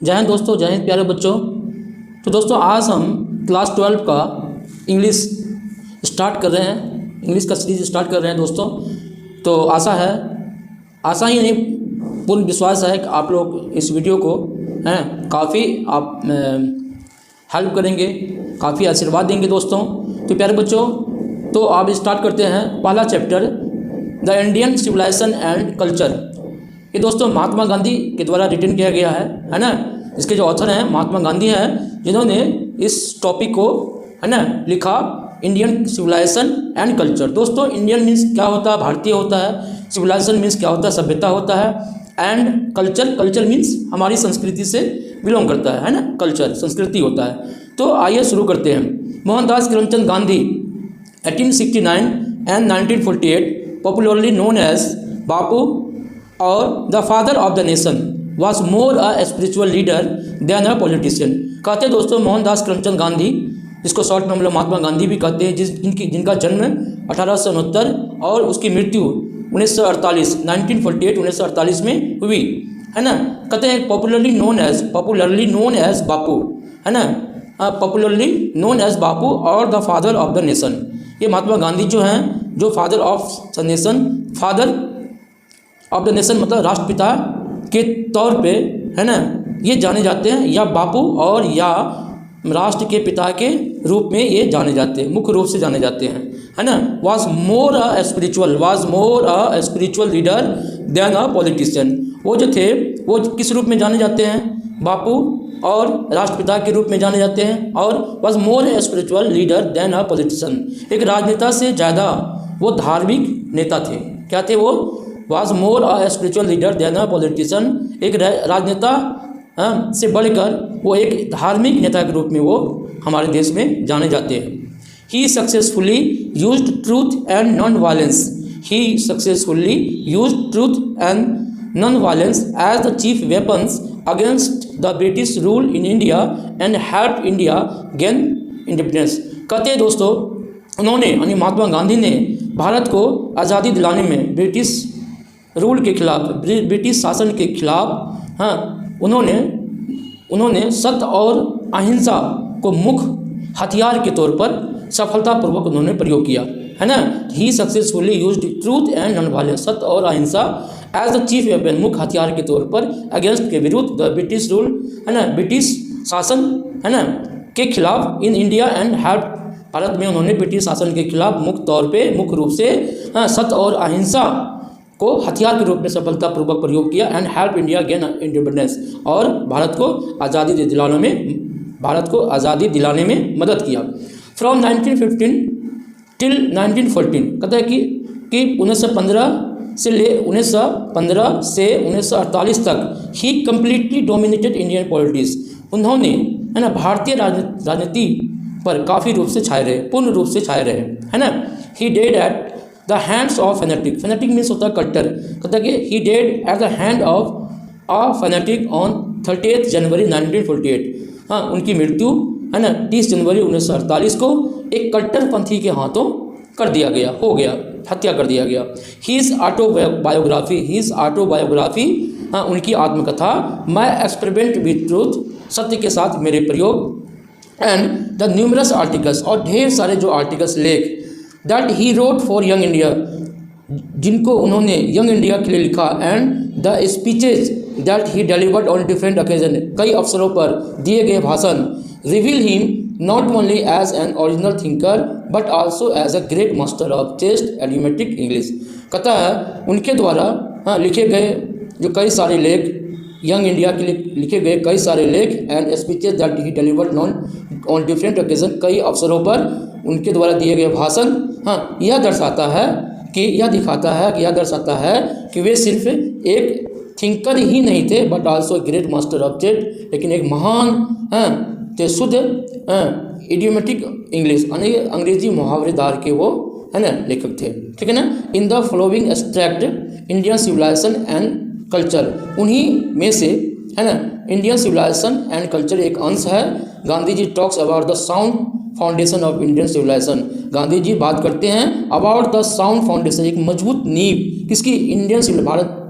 जय हिंद दोस्तों, जय हिंद प्यारे बच्चों। तो दोस्तों आज हम क्लास 12 का इंग्लिश स्टार्ट कर रहे हैं, इंग्लिश का सीरीज स्टार्ट कर रहे हैं दोस्तों। तो आशा ही नहीं पूर्ण विश्वास है कि आप लोग इस वीडियो को काफ़ी आप हेल्प करेंगे, काफ़ी आशीर्वाद देंगे दोस्तों। तो प्यारे बच्चों, तो आप स्टार्ट करते हैं पहला chapter, the Indian civilization and culture. ये दोस्तों महात्मा गांधी के द्वारा रिटन किया गया है ना। इसके जो ऑथर हैं महात्मा गांधी हैं, जिन्होंने इस टॉपिक को लिखा, इंडियन सिविलाइजेशन एंड कल्चर। दोस्तों इंडियन मीन्स क्या होता है? भारतीय होता है। सिविलाइजेशन मीन्स क्या होता है? सभ्यता होता है। एंड कल्चर मीन्स हमारी संस्कृति से बिलोंग करता है ना। कल्चर संस्कृति होता है। तो आइए शुरू करते हैं। Mohandas Karamchand Gandhi 1869 and 1948 popularly known as Bapu और the father of the nation was more a spiritual leader than a politician. कहते हैं दोस्तों मोहनदास करमचंद गांधी, जिसको शॉर्ट में हम लोग महात्मा गांधी भी कहते हैं, जिनका जन्म 1869 और उसकी मृत्यु 1948 में हुई है ना। कहते हैं पॉपुलरली नोन एज बापू है ना, पॉपुलरली नोन एज बापू और the father of the nation. ये महात्मा गांधी जो हैं, जो father of the nation, father of the nation मतलब राष्ट्रपिता के तौर पे है ना, ये जाने जाते हैं, या बापू और या राष्ट्र के पिता के रूप में ये जाने जाते हैं, मुख्य रूप से जाने जाते हैं है ना। Was more a spiritual leader than a politician. वो जो थे वो किस रूप में जाने जाते हैं? बापू और राष्ट्रपिता के रूप में जाने जाते हैं। और was more a spiritual leader than a politician. एक राजनेता से ज़्यादा वो धार्मिक नेता थे। क्या थे वो? Was more a spiritual leader than a politician. एक राजनेता से बढ़कर वो एक धार्मिक नेता के रूप में वो हमारे देश में जाने जाते हैं। He successfully used truth and non violence as the chief weapons against the British rule in India and help India gain independence. कहते हैं दोस्तों उन्होंने यानी महात्मा गांधी ने भारत को आज़ादी दिलाने में ब्रिटिश रूल के खिलाफ, ब्रिटिश शासन के खिलाफ उन्होंने सत्य और अहिंसा को मुख्य हथियार के तौर पर सफलतापूर्वक उन्होंने प्रयोग किया है ना। He successfully used truth and non violence, सत्य और अहिंसा एज द चीफ वेपन, मुख्य हथियार के तौर पर, अगेंस्ट के विरुद्ध, द ब्रिटिश रूल है ना, ब्रिटिश शासन है ना के खिलाफ, इन इंडिया एंड हेल्प, भारत में उन्होंने ब्रिटिश शासन के खिलाफ मुख्य रूप से सत्य और अहिंसा को हथियार के रूप में सफलतापूर्वक प्रयोग किया। And help India gain independence, और भारत को आज़ादी दिलाने में मदद किया। फ्रॉम 1915 टिल 1914, कहता है कि 1915 से 1948 तक ही कम्प्लीटली डोमिनेटेड इंडियन पॉलिटिक्स। उन्होंने है ना भारतीय राजनीति पर काफ़ी रूप से छाए रहे, पूर्ण रूप से छाए रहे है ना। He dead at the hands of fanatic means होता है कट्टर। कहता है कि he dead at the hand of a fanatic on 30 January 1948। उनकी मृत्यु है ना 30 जनवरी 1948 को एक कट्टरपंथी के हाथों हत्या कर दिया गया। हीज ऑटोबायोग्राफी उनकी आत्मकथा, माई एक्सपेरिमेंट विथ ट्रूथ, सत्य के साथ मेरे प्रयोग, एंड द न्यूमरस आर्टिकल्स, और ढेर सारे जो आर्टिकल्स, लेख, that he wrote for young India, जिनको उन्होंने यंग इंडिया के लिए लिखा, and the speeches that he delivered on different occasion, कई अवसरों पर दिए गए भाषण, reveal him not only as an original thinker but also as a great master of टेस्ट एडियोमेटिक इंग्लिश। कहता है उनके द्वारा लिखे गए जो कई सारे लेख, यंग इंडिया के लिए लिखे गए कई सारे लेख, and speeches that he delivered on different occasion, कई अवसरों पर उनके द्वारा दिए गए भाषण, यह दर्शाता है कि वे सिर्फ एक थिंकर ही नहीं थे but also great master of taste, लेकिन एक महान शुद्ध इडियोमेटिक इंग्लिश यानी अंग्रेजी मुहावरेदार के वो है ना लेखक थे। ठीक है ना। In the following extract Indian civilization and culture, उन्हीं में से है ना इंडियन सिविलाइजेशन एंड कल्चर एक अंश है। Gandhi ji talks about the sound foundation of Indian civilisation. Gandhi ji बात करते हैं अबाउट द साउंड फाउंडेशन, एक मजबूत नींव किसकी? इंडियन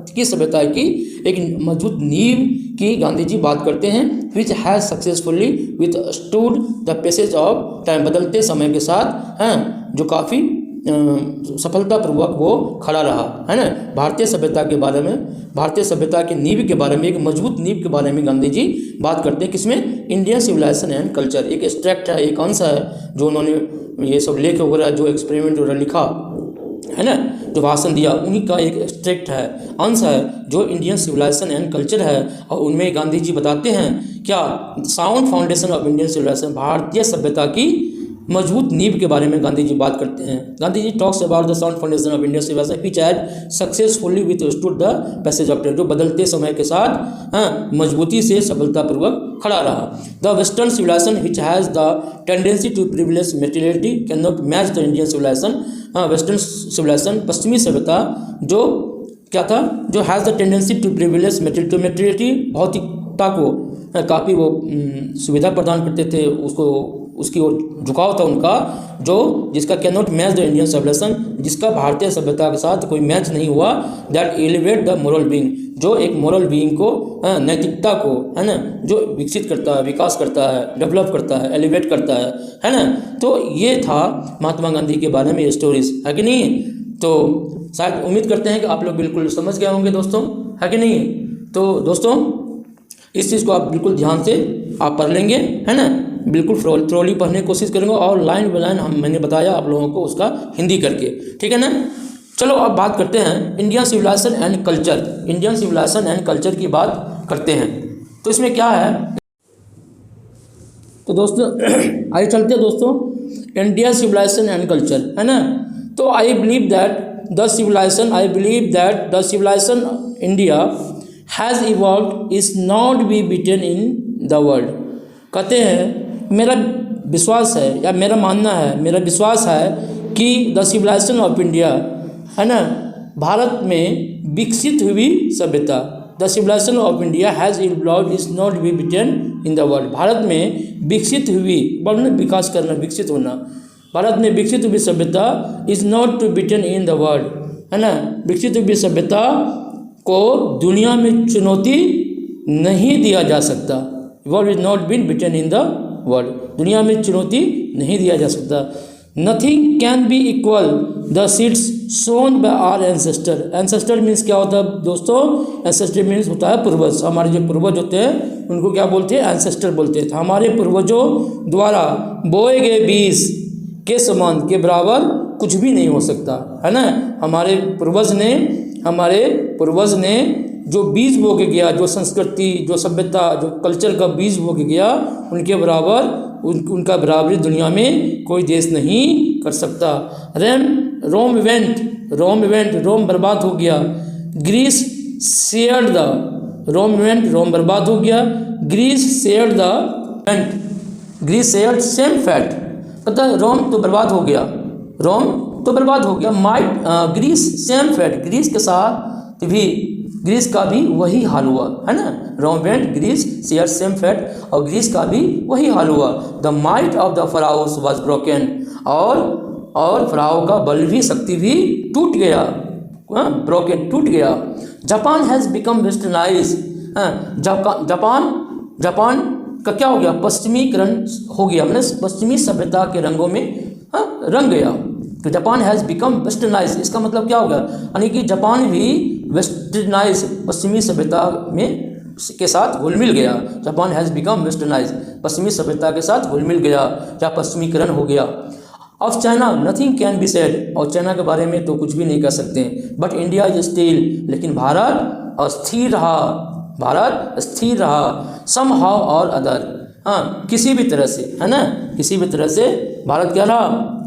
भारत की सभ्यता की एक मजबूत नींव की गांधी जी बात करते हैं, which has successfully with stood the passage of time, बदलते समय के साथ हैं जो काफ़ी सफलतापूर्वक वो खड़ा रहा, है ना। भारतीय सभ्यता के बारे में, भारतीय सभ्यता की नींव के बारे में, एक मजबूत नींव के बारे में गांधी जी बात करते हैं। किसमें? इंडियन सिविलाइजेशन एंड कल्चर, एक एक्सट्रैक्ट है, एक अंश है जो उन्होंने ये सब लेख वगैरह जो एक्सपेरिमेंट वगैरह लिखा है ना, जो भाषण दिया, उन्हीं का एक एक्सट्रैक्ट है, अंश है जो इंडियन सिविलाइजेशन एंड कल्चर है। और उनमें गांधी जी बताते हैं क्या, sound foundation of Indian civilization, भारतीय सभ्यता की मजबूत नींव के बारे में गांधी जी बात करते हैं। Gandhi ji talks about the sound foundation of Indian civilisation which had successfully withstood the passage of time, जो बदलते समय के साथ मजबूती से सफलतापूर्वक खड़ा रहा। The western civilisation which has the tendency to privilege materiality can not match the Indian civilisation, western civilisation, पश्चिमी सभ्यता जो क्या था, जो has the tendency to privilege materiality, भौतिकता को काफ़ी वो सुविधा प्रदान करते थे, उसको उसकी ओर झुकाव था उनका, जो जिसका can not match the Indian civilization, जिसका भारतीय सभ्यता के साथ कोई मैच नहीं हुआ। That elevate the moral being, जो एक मोरल बीइंग को, नैतिकता को, है ना, जो विकसित करता है, विकास करता है, डेवलप करता है, एलिवेट करता है ना। तो ये था महात्मा गांधी के बारे में स्टोरीज, है कि नहीं। तो शायद उम्मीद करते हैं कि आप लोग बिल्कुल समझ गए होंगे दोस्तों, है कि नहीं। तो दोस्तों इस चीज़ को आप बिल्कुल ध्यान से आप पढ़ लेंगे, है ना, बिल्कुल थ्रोली पढ़ने की कोशिश करेंगे, और लाइन बाय लाइन मैंने बताया आप लोगों को उसका हिंदी करके, ठीक है ना। चलो अब बात करते हैं Indian civilization and culture, Indian civilization and culture की बात करते हैं। तो इसमें क्या है, तो दोस्तों आइए चलते हैं दोस्तों, इंडियन सिविलाइजेशन एंड कल्चर, है ना। तो I believe that the civilization India has evolved is not be beaten in the world. कहते हैं मेरा विश्वास है, या मेरा मानना है, मेरा विश्वास है कि द सिविलाइजेशन ऑफ इंडिया, है ना, भारत में विकसित हुई सभ्यता, the civilization of India has evolved is not be beaten in the world, Bharat में विकसित हुई, बढ़ना, विकास करना, विकसित होना, भारत में विकसित हुई सभ्यता is not to beaten in the world, है ना, विकसित हुई सभ्यता को दुनिया में चुनौती नहीं दिया जा सकता। World is not been beaten in the world, दुनिया में चुनौती नहीं दिया जा सकता। Nothing can be equal the seeds sown by our ancestor. Ancestor means क्या होता है दोस्तों, एंसेस्टर मीन्स होता है पूर्वज। हमारे जो पूर्वज होते हैं उनको क्या बोलते हैं, एंसेस्टर बोलते थे। हमारे पूर्वजों द्वारा बोए गए बीज के समान, के बराबर कुछ भी नहीं हो सकता, है ना। हमारे पूर्वज ने जो बीज बो के गया, जो संस्कृति, जो सभ्यता, जो कल्चर का बीज बो के गया, उनके बराबर, उनका बराबरी दुनिया में कोई देश नहीं कर सकता। रोम बर्बाद हो गया, ग्रीस शेयर्ड द, रोम बर्बाद हो गया, ग्रीस शेयर्ड सेम फैट। पता है, रोम तो बर्बाद हो गया, might Greece same fate, Greece के साथ भी, ग्रीस का भी वही हाल हुआ, है ना। Rome and Greece share same fate, और ग्रीस का भी वही हाल हुआ। The might of the Pharaohs was broken, और फराओ का बल भी, शक्ति भी टूट गया, टूट गया। Japan has become westernize, Japan का क्या हो गया, पश्चिमीकरण हो गया, मतलब पश्चिमी सभ्यता के रंगों में रंग गया। तो जापान हैज़ बिकम वेस्टर्नाइज, इसका मतलब क्या होगा, यानी कि जापान भी वेस्टर्नाइज, पश्चिमी सभ्यता में के साथ घुल मिल गया। जापान हैज़ बिकम वेस्टर्नाइज, पश्चिमी सभ्यता के साथ घुल मिल गया, या पश्चिमीकरण हो गया। Of China nothing can be said, और चाइना के बारे में तो कुछ भी नहीं कह सकते। बट इंडिया इज स्टिल, लेकिन भारत अस्थिर रहा, सम हाउ और अदर, किसी भी तरह से, है ना, किसी भी तरह से भारत क्या रहा,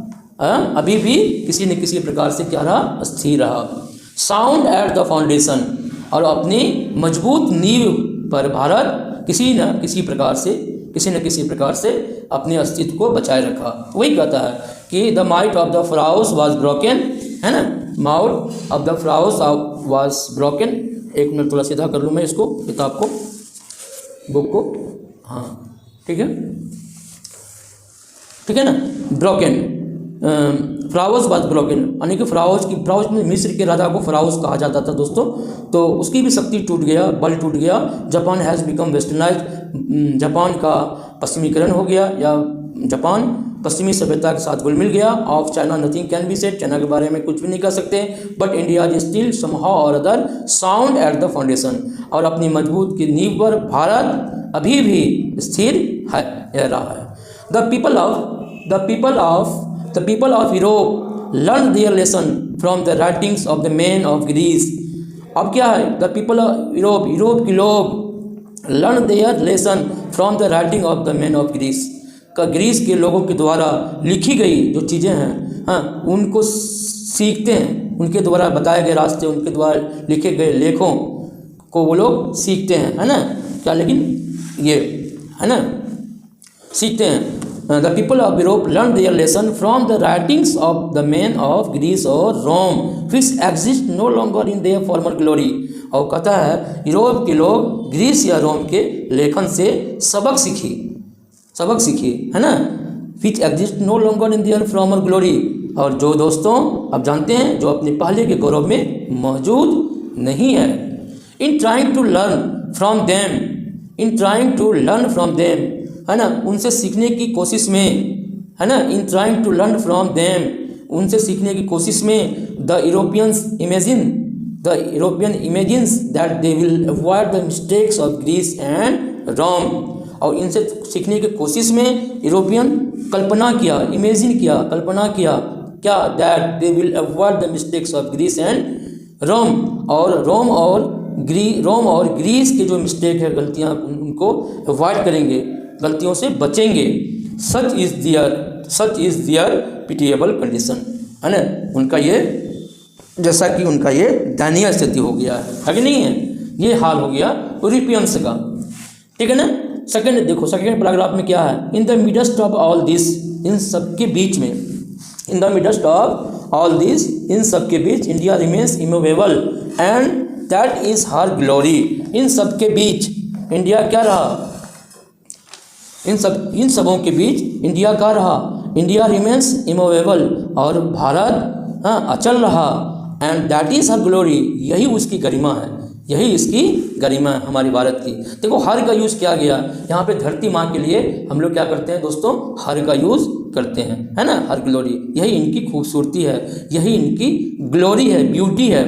अभी भी किसी न किसी प्रकार से क्या रहा, अस्थिर रहा। साउंड एट द फाउंडेशन, और अपनी मजबूत नींव पर भारत किसी न किसी प्रकार से अपने अस्तित्व को बचाए रखा। वही कहता है कि the might of the Pharaohs was broken, है ना, mouth of the Pharaohs was broken. एक मिनट थोड़ा सीधा कर लूँ मैं इसको, किताब को, बुक को, हाँ ठीक है ना, ब्रोकन, फ्राउस वाज ब्रोकन, यानी कि फ्राउस में मिस्र के राजा को फ्राउस कहा जाता था दोस्तों, तो उसकी भी शक्ति टूट गया, बल टूट गया। Japan has become westernised, Japan का पश्चिमीकरण हो गया या जापान पश्चिमी सभ्यता के साथ घुल मिल गया। Of China nothing can be said, China के बारे में कुछ भी नहीं कह सकते। But India is still somehow or other sound at the foundation, और अपनी मजबूत की नींव पर भारत अभी भी स्थिर है रहा है। The people of Europe learn their lesson from the writings of the man of Greece. अब क्या है, द पीपल ऑफ यूरोप के लोग learn their lesson from the writing of the man of Greece, का ग्रीस के लोगों के द्वारा लिखी गई जो चीज़ें हैं, हाँ, उनको सीखते हैं, उनके द्वारा बताए गए रास्ते, उनके द्वारा लिखे गए लेखों को वो लोग सीखते हैं, है ना क्या, लेकिन ये है ना सीखते हैं। The people of Europe learn their lesson from the writings of the man of Greece और Rome which exist no longer in their former glory. और कहता है यूरोप के लोग ग्रीस या रोम के लेखन से सबक सीखी, है ना, which exist no longer in their former glory, और जो दोस्तों आप जानते हैं जो अपने पहले के गौरव में मौजूद नहीं है। In trying to learn from them, है ना, उनसे सीखने की कोशिश में, है ना, in trying to learn from them, उनसे सीखने की कोशिश में, the European imagines that they will avoid the mistakes of Greece and Rome. और इनसे सीखने की कोशिश में यूरोपियन कल्पना किया क्या, that they will avoid the mistakes of Greece and Rome, और रोम और ग्रीस के जो मिस्टेक है, गलतियाँ, उनको अवॉइड करेंगे, गलतियों से बचेंगे। Such is their pitiable condition, है ना, उनका ये, जैसा कि उनका ये दयनीय स्थिति हो गया है कि नहीं है, ये हाल हो गया यूरोपियंस का, ठीक है ना। सेकंड देखो, सेकंड पैराग्राफ में क्या है, in the midst of all this, इन सब के बीच में, in the midst of all this, इन सब के बीच, India remains immovable and that is her glory. इन सब के बीच इंडिया क्या रहा, इन सबों के बीच इंडिया का रहा, इंडिया रिमेन्स इमूवेबल, और भारत, हाँ, अचल रहा, and that is her glory, यही उसकी गरिमा है, यही इसकी गरिमा है हमारी भारत की। देखो हर का यूज़ किया गया यहाँ पे, धरती माँ के लिए हम लोग क्या करते हैं दोस्तों, हर का यूज़ करते हैं, है ना, हर ग्लोरी, यही इनकी खूबसूरती है, यही इनकी ग्लोरी है, ब्यूटी है।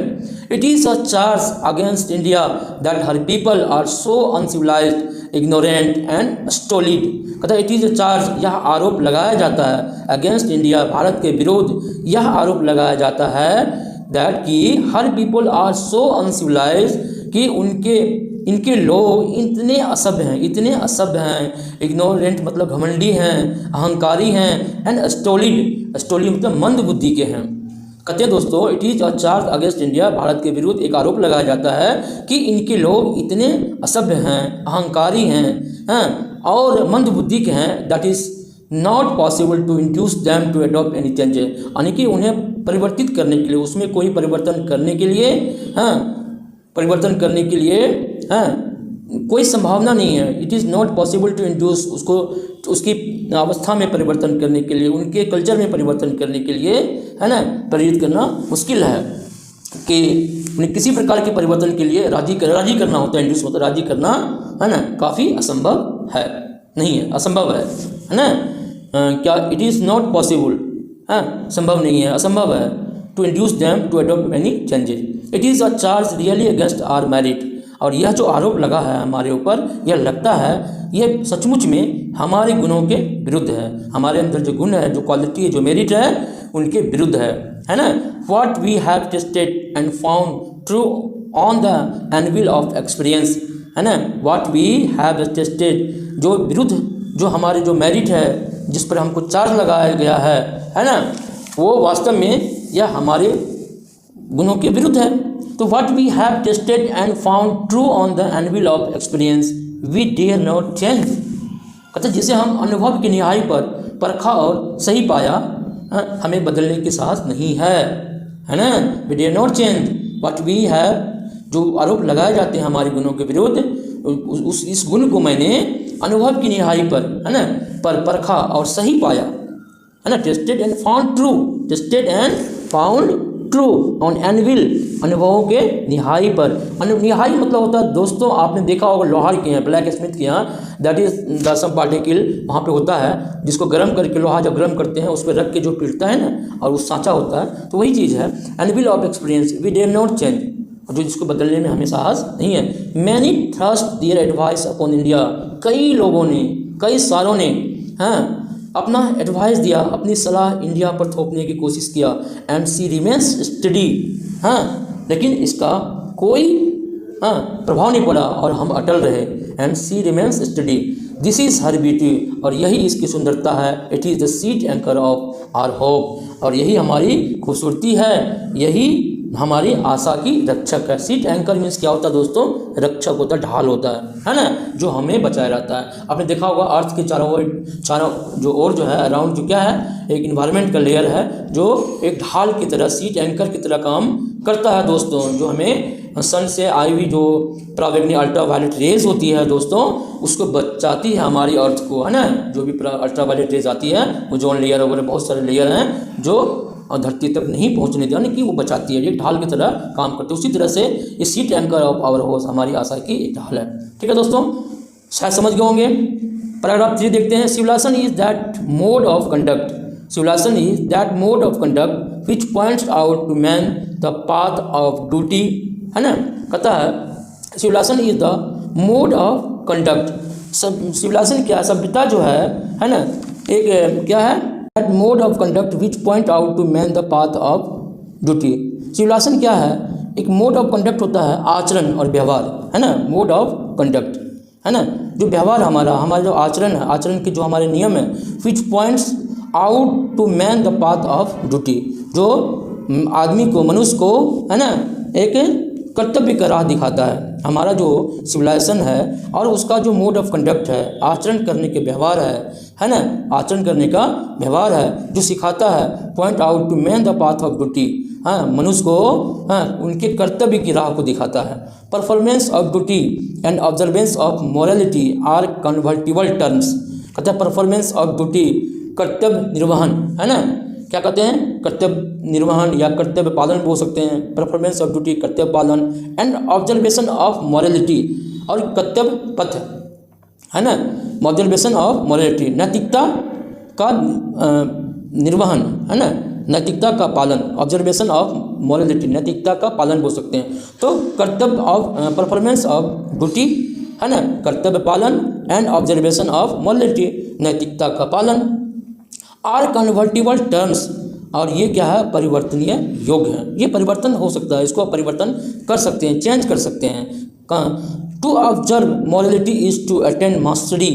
It is a charge against India that her people are so uncivilised, ignorant and stolid. कहता है इट इज़ अ चार्ज, यह आरोप लगाया जाता है, अगेंस्ट इंडिया, भारत के विरुद्ध यह आरोप लगाया जाता है, दैट कि हर पीपल आर सो अनसिविलाइज, कि इनके लोग इतने असभ्य हैं, इग्नोरेंट मतलब घमंडी हैं, अहंकारी हैं, एंड स्टोलिड मतलब मंद बुद्धि के हैं। कहते हैं दोस्तों it is a charge against India, Bharat के विरुद्ध एक आरोप लगाया जाता है कि इनके लोग इतने असभ्य हैं, अहंकारी हैं, और मंद बुद्धि के हैं, that is not possible to induce them to adopt any change, यानी कि उन्हें परिवर्तित करने के लिए, उसमें कोई परिवर्तन करने के लिए, कोई संभावना नहीं है। It is not possible to induce, उसको उसकी अवस्था में परिवर्तन करने के लिए, उनके कल्चर में परिवर्तन करने के लिए, है ना, प्रेरित करना मुश्किल है, कि उन्हें किसी प्रकार के परिवर्तन के लिए राजी करना होता है, इंड्यूस होता है, राजी करना, है ना, काफ़ी असंभव है, नहीं है, असंभव है ना, क्या, इट इज़ नॉट पॉसिबल, संभव नहीं है, असंभव है, to induce them to adopt any changes. It is a charge really against our merit, और यह जो आरोप लगा है हमारे ऊपर, यह लगता है यह सचमुच में हमारे गुणों के विरुद्ध है, हमारे अंदर जो गुण है, जो क्वालिटी है, जो मेरिट है, उनके विरुद्ध है ना। What we have tested and found true on the anvil of experience, है ना, व्हाट वी हैव टेस्टेड, जो विरुद्ध, जो हमारे जो मेरिट है, जिस पर हमको चार्ज लगाया गया है ना, वो वास्तव में यह हमारे गुणों के विरुद्ध है। तो what we have tested and found true on the anvil of experience we dare not change, कहते जिसे हम अनुभव की निहाई पर परखा और सही पाया, हमें बदलने की साहस नहीं है ना, we dare not change. What we have, जो आरोप लगाए जाते हैं हमारे गुणों के विरुद्ध, इस गुण को मैंने अनुभव की निहाई पर, है ना, पर परखा और सही पाया, है ना, tested and found true, tested and found true on anvil, अनुभवों के निहाई पर। निहाई मतलब होता है दोस्तों, आपने देखा होगा लोहार के यहाँ, ब्लैक स्मिथ के यहाँ, that is the some particle वहाँ पे होता है जिसको गर्म करके, लोहा जब गर्म करते हैं उस पर रख के जो पीटता है ना, और वो सांचा होता है, तो वही चीज़ है anvil of experience we dare not change, जो जिसको बदलने में हमें साहस नहीं है। Many thrust their advice upon India, कई लोगों ने, कई सारों ने हाँ अपना एडवाइस दिया, अपनी सलाह इंडिया पर थोपने की कोशिश किया। एंड सी रिमेन्स स्टडी, हाँ लेकिन इसका कोई प्रभाव नहीं पड़ा और हम अटल रहे। And she remains steady, this is her beauty, और यही इसकी सुंदरता है। It is the sheet anchor of our hope, और यही हमारी खूबसूरती है, यही हमारी आशा की रक्षक है। सीट एंकर मीन्स क्या होता है दोस्तों, रक्षक होता है, ढाल होता है ना, जो हमें बचाए रहता है। आपने देखा होगा अर्थ के चारों जो ओर जो है अराउंड जो क्या है, एक इन्वायरमेंट का लेयर है जो एक ढाल की तरह, सीट एंकर की तरह काम करता है दोस्तों, जो हमें सन से आई हुई जो पराबैंगनी अल्ट्रावायलेट रेज होती है दोस्तों, उसको बचाती है हमारी अर्थ को, है ना। जो भी अल्ट्रावायलेट रेज आती है, ओजोन लेयर वगैरह बहुत सारे लेयर हैं जो और धरती तक नहीं पहुंचने देने की वो बचाती है, एक ढाल की तरह काम करती है। उसी तरह से ये sheet anchor of our hope हमारी आशा की एक ढाल है। ठीक है दोस्तों, शायद समझ गए होंगे। पैराग्राफ 3 देखते हैं। Civilization is that mode of conduct, civilization is that mode of conduct which points out to man the path of duty, है ना। कहता है civilization is the mode of conduct, civilization क्या, सभ्यता जो है ना, एक क्या है, that mode of conduct which point out to man the path of duty. Civilization क्या है, एक मोड ऑफ कंडक्ट होता है, आचरण और व्यवहार, है ना, मोड ऑफ कंडक्ट, है ना, जो व्यवहार हमारा जो आचरण है, आचरण के जो हमारे नियम है, which points out to man the path of duty, जो आदमी को, मनुष्य को, है ना, एक कर्तव्य का राह दिखाता है। हमारा जो सिविलाइजेशन है और उसका जो मोड ऑफ कंडक्ट है, आचरण करने के व्यवहार है ना, आचरण करने का व्यवहार है, जो सिखाता है point out to man the path of duty, हाँ मनुष्य को उनके कर्तव्य की राह को दिखाता है। Performance of duty and observance of morality are convertible terms. कहते हैं परफॉर्मेंस ऑफ ड्यूटी, कर्तव्य निर्वहन, है ना, क्या कहते हैं, कर्तव्य निर्वहन या कर्तव्य पालन बोल सकते हैं। परफॉर्मेंस ऑफ ड्यूटी कर्तव्य पालन, एंड ऑब्जर्वेशन ऑफ मॉरलिटी, और कर्तव्य पथ, है ना, ऑब्जर्वेशन ऑफ मॉरलिटी, नैतिकता का निर्वहन, है ना, नैतिकता का पालन, ऑब्जर्वेशन ऑफ मॉरलिटी, नैतिकता का पालन बोल सकते हैं। तो कर्तव्य ऑफ परफॉर्मेंस ऑफ ड्यूटी, है ना, कर्तव्य पालन, एंड ऑब्जर्वेशन ऑफ मॉरलिटी, नैतिकता का पालन, आर कन्वर्टिबल टर्म्स, और ये क्या है, परिवर्तनीय योग है। ये परिवर्तन हो सकता है, इसको आप परिवर्तन कर सकते हैं, चेंज कर सकते हैं। To observe morality is to attain mastery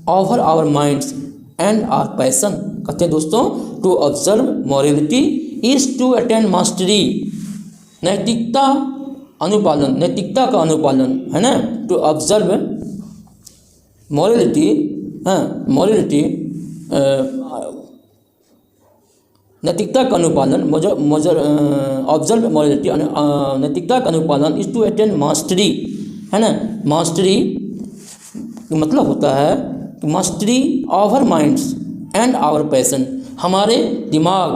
over our minds and our passion. कहते हैं दोस्तों, to observe morality is to attain mastery, नैतिकता अनुपालन, नैतिकता का अनुपालन, है ना। टू ऑब्जर्व मॉरलिटी, मॉरलिटी नैतिकता का अनुपालन, ऑब्जर्व मॉरलिटी, नैतिकता का अनुपालन इज टू अटेन मास्टरी, है ना। मास्टरी मतलब होता है mastery over minds and our passion, हमारे दिमाग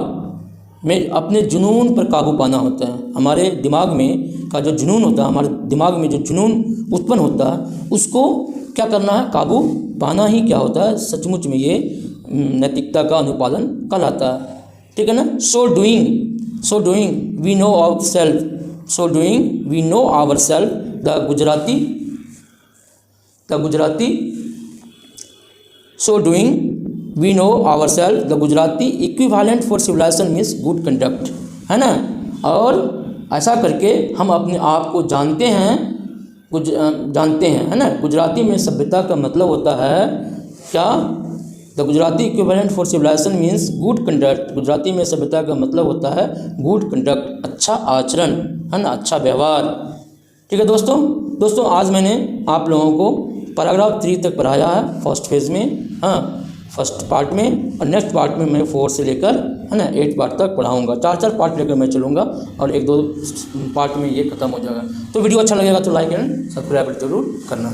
में अपने जुनून पर काबू पाना होता है। हमारे दिमाग में का जो जुनून होता है, हमारे दिमाग में जो जुनून उत्पन्न होता है, उसको क्या करना है, काबू पाना ही क्या होता है, सचमुच में ये नैतिकता का अनुपालन कहलाता है। ठीक है ना। So doing we know of self, so doing we know our self, the Gujarati, so doing we know our self, the Gujarati equivalent for civilization means good conduct, है ना। और ऐसा करके हम अपने आप को जानते हैं, है ना। गुजराती में सभ्यता का मतलब होता है क्या, the Gujarati equivalent for civilization means good conduct. Gujarati में सभ्यता का मतलब होता है गुड कंडक्ट, अच्छा आचरण, है ना, अच्छा व्यवहार। ठीक है दोस्तों आज मैंने आप लोगों को पैराग्राफ 3 तक पढ़ाया है फर्स्ट फेज़ में, फर्स्ट पार्ट में, और नेक्स्ट पार्ट में मैं 4 से लेकर, है ना, 8 पार्ट तक पढ़ाऊँगा। 4 पार्ट लेकर मैं चलूँगा और 1-2 पार्ट में ये खत्म हो जाएगा। तो वीडियो अच्छा लगेगा तो लाइक एंड सब्सक्राइब जरूर करना।